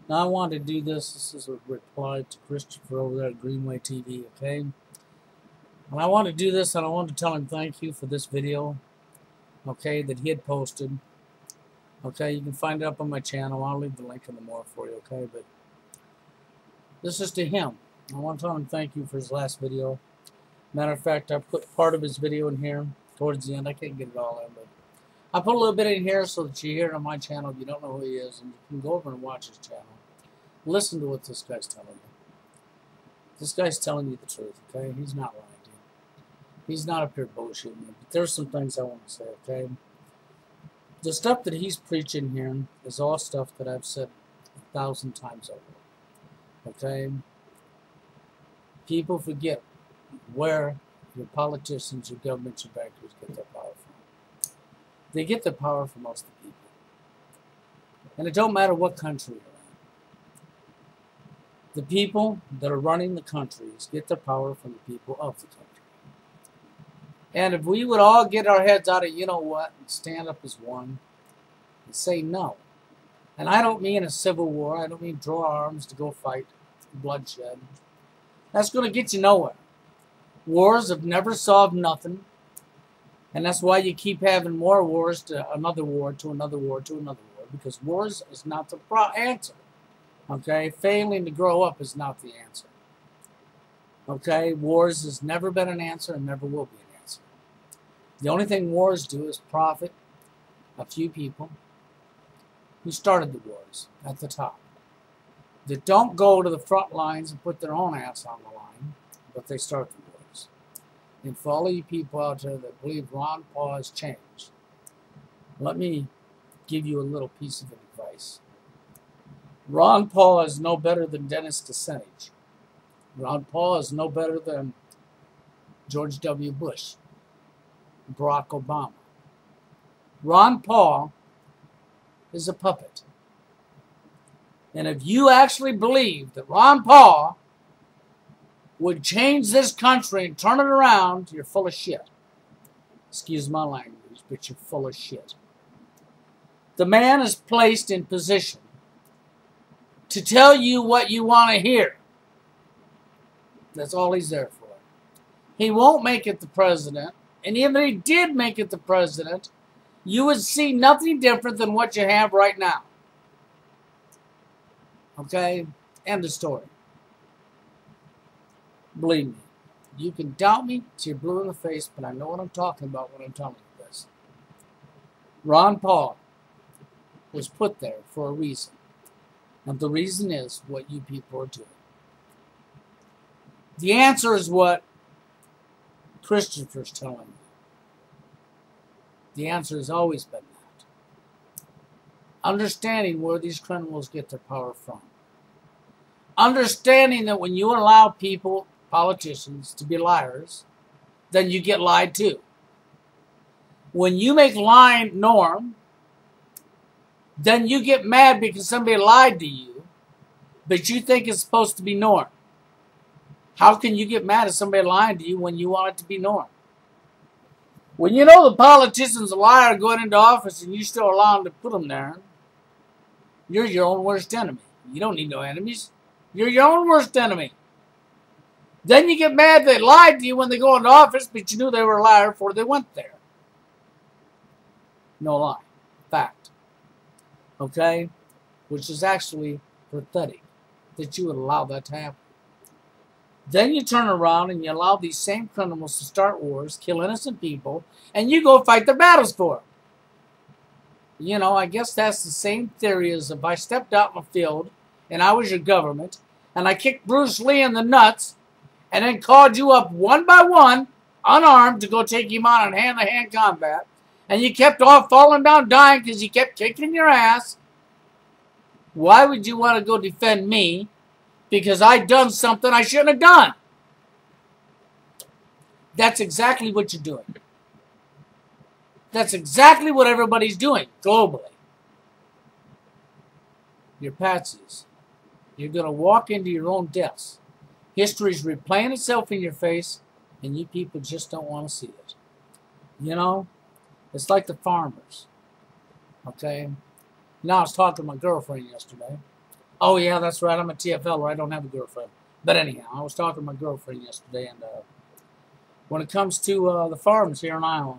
Now I wanted to do this. This is a reply to Christopher over there at Greenway TV, okay? And I want to do this, and I want to tell him thank you for this video, okay, that he had posted. Okay, you can find it up on my channel. I'll leave the link in the more for you, okay? But this is to him. I want to tell him thank you for his last video. Matter of fact, I put part of his video in here towards the end. I can't get it all in, but I put a little bit in here so that you hear it on my channel if you don't know who he is, and you can go over and watch his channel. Listen to what this guy's telling you. This guy's telling you the truth, okay? He's not lying to you. He's not up here bullshitting you. But there's some things I want to say, okay? The stuff that he's preaching here is all stuff that I've said 1,000 times over, okay? People forget where your politicians, your governments, your bankers get their power from. They get their power from most of the people. And it don't matter what country you're in. The people that are running the countries get their power from the people of the country. And if we would all get our heads out of, you know what, and stand up as one and say no. And I don't mean a civil war. I don't mean draw arms to go fight bloodshed. That's going to get you nowhere. Wars have never solved nothing. And that's why you keep having more wars to another war, to another war, to another war. Because wars is not the answer. Okay? Failing to grow up is not the answer. Okay? Wars has never been an answer and never will be an answer. The only thing wars do is profit a few people who started the wars at the top. That don't go to the front lines and put their own ass on the line, but they start the wars. And for all of you people out there that believe Ron Paul has changed, let me give you a little piece of advice. Ron Paul is no better than Dennis Kucinich. Ron Paul is no better than George W. Bush, Barack Obama. Ron Paul is a puppet. And if you actually believe that Ron Paul would change this country and turn it around, you're full of shit. Excuse my language, but you're full of shit. The man is placed in position to tell you what you want to hear. That's all he's there for. He won't make it the president, and even if he did make it the president, you would see nothing different than what you have right now. Okay? End of story. Believe me. You can doubt me till you're blue in the face, but I know what I'm talking about when I'm telling you this. Ron Paul was put there for a reason. And the reason is what you people are doing. The answer is what Christopher's telling you. The answer has always been that. Understanding where these criminals get their power from. Understanding that when you allow people, politicians, to be liars, then you get lied to. When you make lying norm, then you get mad because somebody lied to you, but you think it's supposed to be norm. How can you get mad at somebody lying to you when you want it to be norm? When you know the politician's a liar going into office and you still allow him to put them there, you're your own worst enemy. You don't need no enemies. You're your own worst enemy. Then you get mad they lied to you when they go into office, but you knew they were a liar before they went there. No lie. Fact. Okay? Which is actually pathetic that you would allow that to happen. Then you turn around and you allow these same criminals to start wars, kill innocent people, and you go fight their battles for them. You know, I guess that's the same theory as if I stepped out in the field and I was your government and I kicked Bruce Lee in the nuts and then called you up one by one, unarmed, to go take him on in hand-to-hand combat, and you kept all falling down dying because you kept kicking your ass. Why would you want to go defend me? Because I done something I shouldn't have done. That's exactly what you're doing. That's exactly what everybody's doing globally. You're patsies. You're going to walk into your own deaths. History's replaying itself in your face, and you people just don't want to see it. You know, it's like the farmers. Okay? Now, I was talking to my girlfriend yesterday, Oh, yeah, that's right. I'm a TFL. I don't have a girlfriend. But anyhow, I was talking to my girlfriend yesterday, and when it comes to the farms here in Iowa,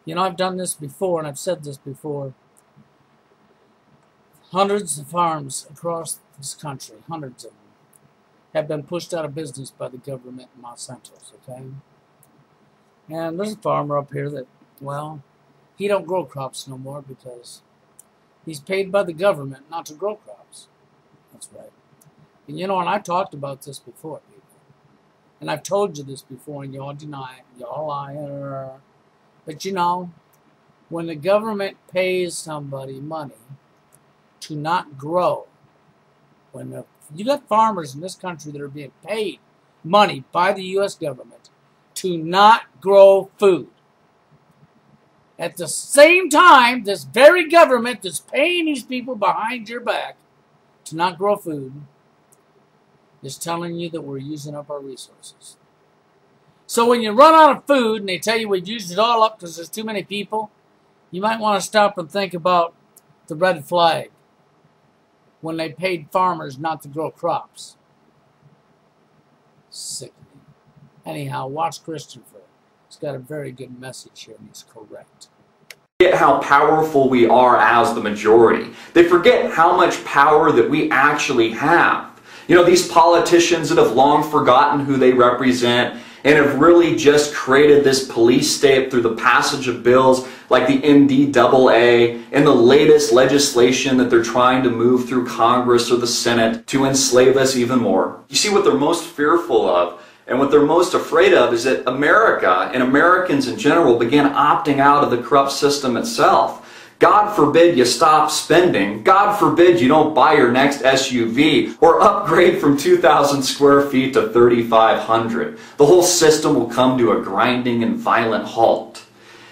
you know, I've done this before, and I've said this before. Hundreds of farms across this country, hundreds of them, have been pushed out of business by the government in Monsanto's, okay? And there's a farmer up here that, well, he don't grow crops no more because he's paid by the government not to grow crops. That's right. And you know, and I've talked about this before, people. And I've told you this before, and y'all deny it. Y'all lie. But you know, when the government pays somebody money to not grow, you got farmers in this country that are being paid money by the U.S. government to not grow food. At the same time, this very government that's paying these people behind your back to not grow food is telling you that we're using up our resources. So when you run out of food and they tell you we've used it all up because there's too many people, you might want to stop and think about the red flag when they paid farmers not to grow crops. Sickening. Anyhow, watch Christopher. He's got a very good message here, and he's correct. Forget how powerful we are as the majority. They forget how much power that we actually have. You know, these politicians that have long forgotten who they represent and have really just created this police state through the passage of bills like the NDAA and the latest legislation that they're trying to move through Congress or the Senate to enslave us even more. You see, what they're most fearful of and what they're most afraid of is that America and Americans in general begin opting out of the corrupt system itself. God forbid you stop spending. God forbid you don't buy your next SUV or upgrade from 2,000 square feet to 3,500. The whole system will come to a grinding and violent halt.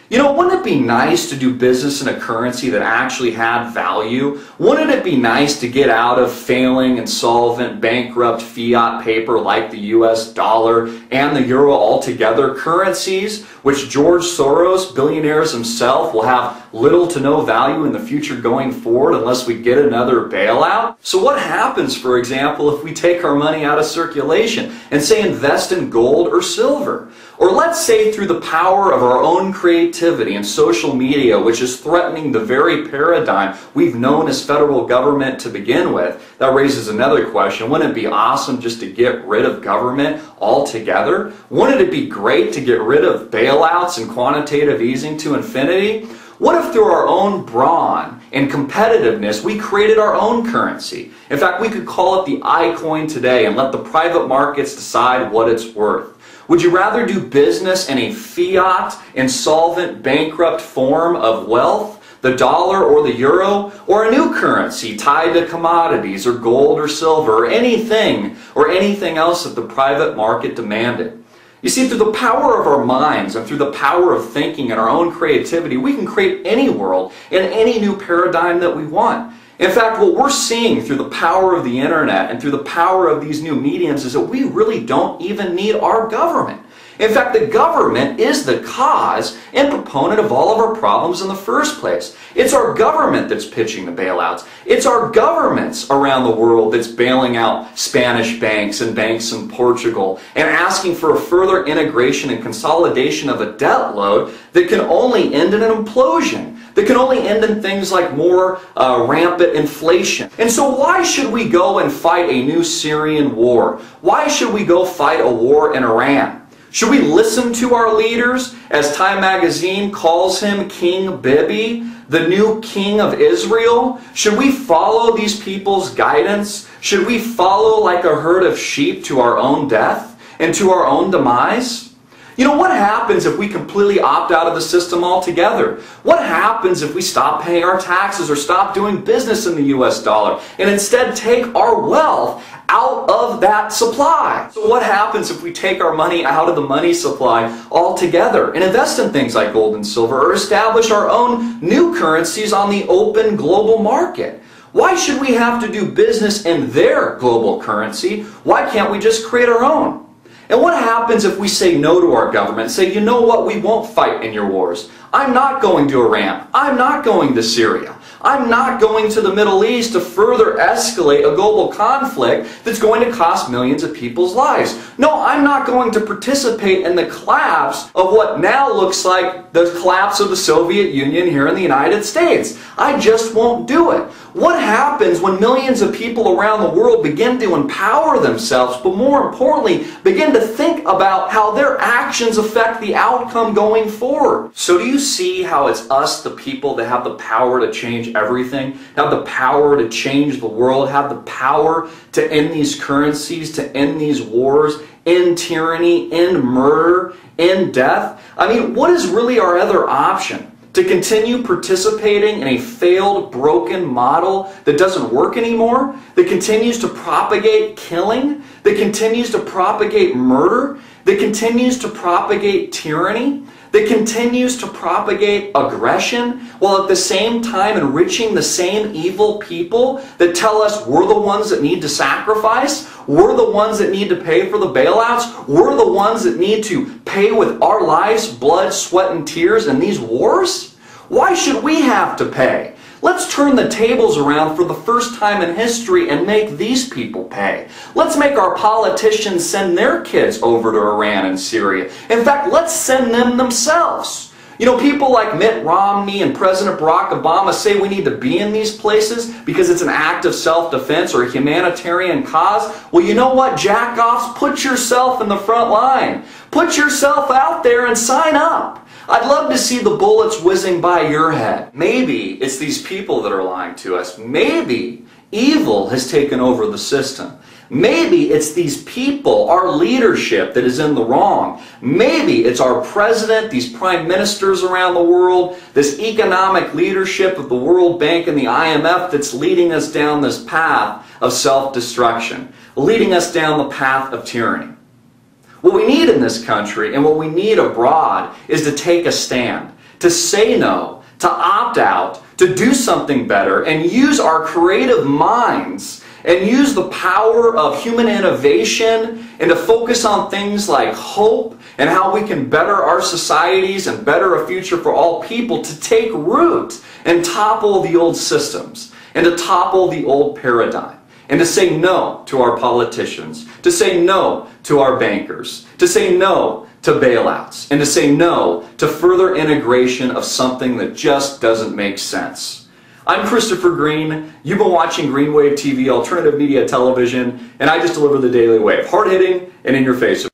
You know, wouldn't it be nice to do business in a currency that actually had value? Wouldn't it be nice to get out of failing, insolvent, bankrupt fiat paper like the US dollar and the euro altogether? Currencies which George Soros, billionaires himself, will have little to no value in the future going forward unless we get another bailout. So what happens, for example, if we take our money out of circulation and say invest in gold or silver? Or let's say through the power of our own creativity and social media, which is threatening the very paradigm we've known as federal government to begin with. That raises another question. Wouldn't it be awesome just to get rid of government altogether? Wouldn't it be great to get rid of bailouts and quantitative easing to infinity? What if through our own brawn and competitiveness we created our own currency? In fact, we could call it the iCoin today and let the private markets decide what it's worth. Would you rather do business in a fiat, insolvent, bankrupt form of wealth, the dollar or the euro, or a new currency tied to commodities or gold or silver or anything else that the private market demanded? You see, through the power of our minds and through the power of thinking and our own creativity, we can create any world and any new paradigm that we want. In fact, what we're seeing through the power of the internet and through the power of these new mediums is that we really don't even need our government. In fact, the government is the cause and proponent of all of our problems in the first place. It's our government that's pitching the bailouts. It's our governments around the world that's bailing out Spanish banks and banks in Portugal and asking for a further integration and consolidation of a debt load that can only end in an implosion, that can only end in things like more rampant inflation. And so why should we go and fight a new Syrian war? Why should we go fight a war in Iran? Should we listen to our leaders, as Time magazine calls him King Bibi, the new king of Israel? Should we follow these people's guidance? Should we follow like a herd of sheep to our own death and to our own demise? You know, what happens if we completely opt out of the system altogether? What happens if we stop paying our taxes or stop doing business in the US dollar and instead take our wealth out of that supply? So what happens if we take our money out of the money supply altogether and invest in things like gold and silver or establish our own new currencies on the open global market? Why should we have to do business in their global currency? Why can't we just create our own? And what happens if we say no to our government, say, you know what, we won't fight in your wars. I'm not going to Iran. I'm not going to Syria. I'm not going to the Middle East to further escalate a global conflict that's going to cost millions of people's lives. No, I'm not going to participate in the collapse of what now looks like the collapse of the Soviet Union here in the United States. I just won't do it. What happens when millions of people around the world begin to empower themselves, but more importantly, begin to think about how their actions affect the outcome going forward? So do you see how it's us, the people, that have the power to change everything, have the power to change the world, have the power to end these currencies, to end these wars, end tyranny, end murder, end death? I mean, what is really our other option? To continue participating in a failed, broken model that doesn't work anymore, that continues to propagate killing, that continues to propagate murder, that continues to propagate tyranny, that continues to propagate aggression, while at the same time enriching the same evil people that tell us we're the ones that need to sacrifice, we're the ones that need to pay for the bailouts, we're the ones that need to pay with our lives, blood, sweat, and tears in these wars? Why should we have to pay? Let's turn the tables around for the first time in history and make these people pay. Let's make our politicians send their kids over to Iran and Syria. In fact, let's send them themselves. You know, people like Mitt Romney and President Barack Obama say we need to be in these places because it's an act of self-defense or a humanitarian cause. Well, you know what, jack-offs? Put yourself in the front line. Put yourself out there and sign up. I'd love to see the bullets whizzing by your head. Maybe it's these people that are lying to us. Maybe evil has taken over the system. Maybe it's these people, our leadership, that is in the wrong. Maybe it's our president, these prime ministers around the world, this economic leadership of the World Bank and the IMF that's leading us down this path of self-destruction, leading us down the path of tyranny. What we need in this country and what we need abroad is to take a stand, to say no, to opt out, to do something better, and use our creative minds and use the power of human innovation and to focus on things like hope and how we can better our societies and better a future for all people, to take root and topple the old systems and to topple the old paradigm. And to say no to our politicians, to say no to our bankers, to say no to bailouts, and to say no to further integration of something that just doesn't make sense. I'm Christopher Green. You've been watching Green Wave TV, alternative media television, and I just deliver the Daily Wave. Hard-hitting and in your face.